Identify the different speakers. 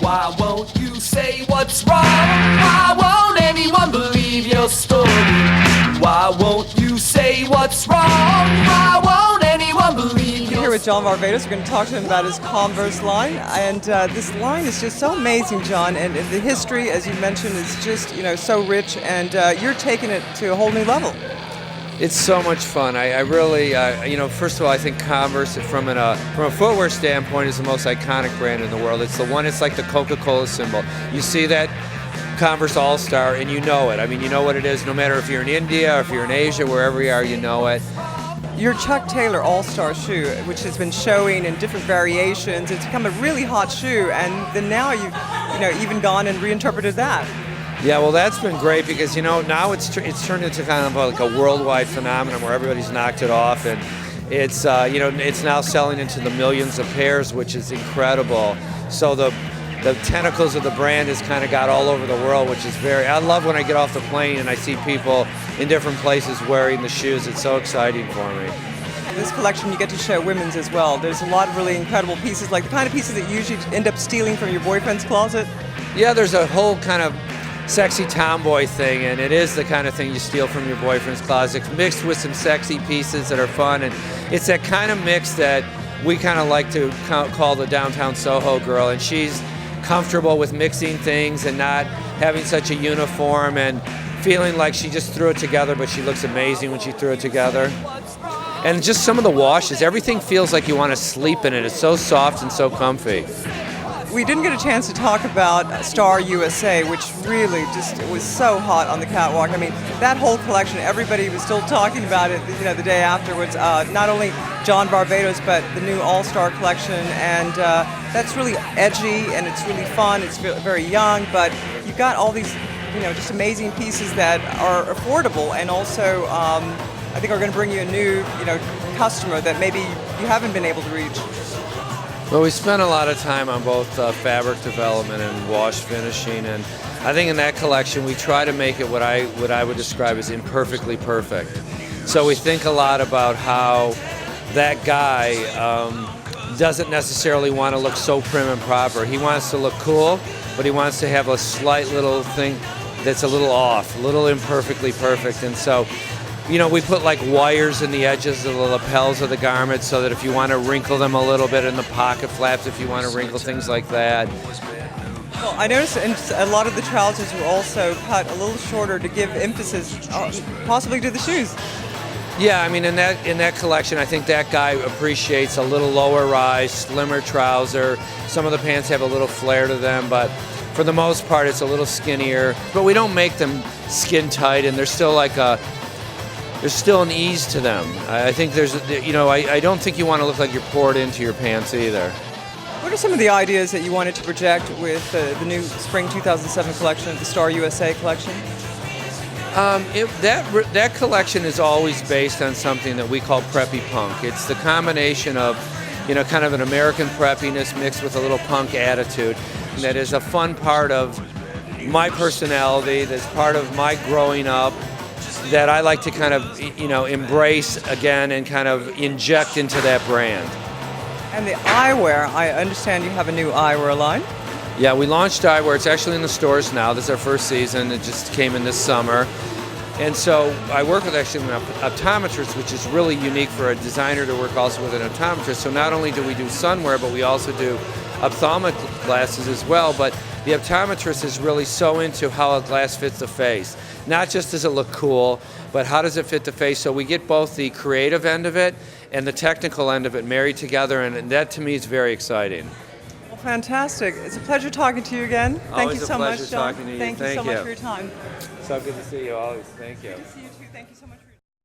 Speaker 1: Why won't you say what's wrong? Why won't anyone believe your story? Why won't you say what's wrong? Why won't anyone believe your
Speaker 2: Here with John Varvatos, we're going to talk to him about his Converse line, and this line is just so amazing, John. And the history, as you mentioned, is just so rich, and you're taking it to a whole new level.
Speaker 3: It's so much fun. I really, first of all, I think Converse, from a footwear standpoint, is the most iconic brand in the world. It's the one. It's like the Coca-Cola symbol. You see that Converse All-Star, and you know it. I mean, you know what it is. No matter if you're in India or if you're in Asia, wherever you are, you know it.
Speaker 2: Your Chuck Taylor All-Star shoe, which has been showing in different variations, it's become a really hot shoe, and then now you've even gone and reinterpreted that.
Speaker 3: Yeah, well, that's been great because now it's turned into kind of like a worldwide phenomenon where everybody's knocked it off, and it's it's now selling into the millions of pairs, which is incredible. So the tentacles of the brand has kind of got all over the world, which is I love when I get off the plane and I see people in different places wearing the shoes. It's so exciting for me.
Speaker 2: This collection, you get to show women's as well. There's a lot of really incredible pieces, like the kind of pieces that you usually end up stealing from your boyfriend's closet.
Speaker 3: Yeah, there's a whole kind of sexy tomboy thing, and it is the kind of thing you steal from your boyfriend's closet, mixed with some sexy pieces that are fun, and it's that kind of mix that we kind of like to call the downtown Soho girl, and she's comfortable with mixing things and not having such a uniform and feeling like she just threw it together, but she looks amazing when she threw it together. And just some of the washes, everything feels like you want to sleep in it. It's so soft and so comfy.
Speaker 2: We didn't get a chance to talk about Star USA, which really it was so hot on the catwalk. I mean, that whole collection, everybody was still talking about it, the day afterwards. Not only John Varvatos, but the new All-Star collection, and that's really edgy and it's really fun. It's very young, but you've got all these, just amazing pieces that are affordable, and also I think are going to bring you a new, customer that maybe you haven't been able to reach.
Speaker 3: Well, we spent a lot of time on both fabric development and wash finishing, and I think in that collection we try to make it what I would describe as imperfectly perfect. So we think a lot about how that guy doesn't necessarily want to look so prim and proper. He wants to look cool, but he wants to have a slight little thing that's a little off, a little imperfectly perfect, and so we put like wires in the edges of the lapels of the garments so that if you want to wrinkle them a little bit in the pocket flaps, if you want to wrinkle things like that.
Speaker 2: Well, I noticed a lot of the trousers were also cut a little shorter to give emphasis possibly to the shoes.
Speaker 3: Yeah, I mean, in that collection, I think that guy appreciates a little lower rise, slimmer trouser. Some of the pants have a little flare to them, but for the most part, it's a little skinnier. But we don't make them skin tight, and there's still an ease to them. I think I don't think you want to look like you're poured into your pants either.
Speaker 2: What are some of the ideas that you wanted to project with the new Spring 2007 collection, the Star USA collection?
Speaker 3: That collection is always based on something that we call preppy punk. It's the combination of, kind of an American preppiness mixed with a little punk attitude. That is a fun part of my personality, that's part of my growing up, that I like to kind of, embrace again and kind of inject into that brand.
Speaker 2: And the eyewear, I understand you have a new eyewear line.
Speaker 3: Yeah, we launched eyewear. It's actually in the stores now. This is our first season. It just came in this summer. And so I work with actually an optometrist, which is really unique for a designer to work also with an optometrist. So not only do we do sunwear, but we also do ophthalmic glasses as well. But the optometrist is really so into how a glass fits the face. Not just does it look cool, but how does it fit the face? So we get both the creative end of it and the technical end of it married together, and that to me is very exciting.
Speaker 2: Well, fantastic. It's a pleasure talking to you again. Thank you so much, John.
Speaker 3: Talking to you.
Speaker 2: Thank you so much for your time.
Speaker 3: So good to see you always. Thank you.
Speaker 2: Good to see you too. Thank you so much for your time.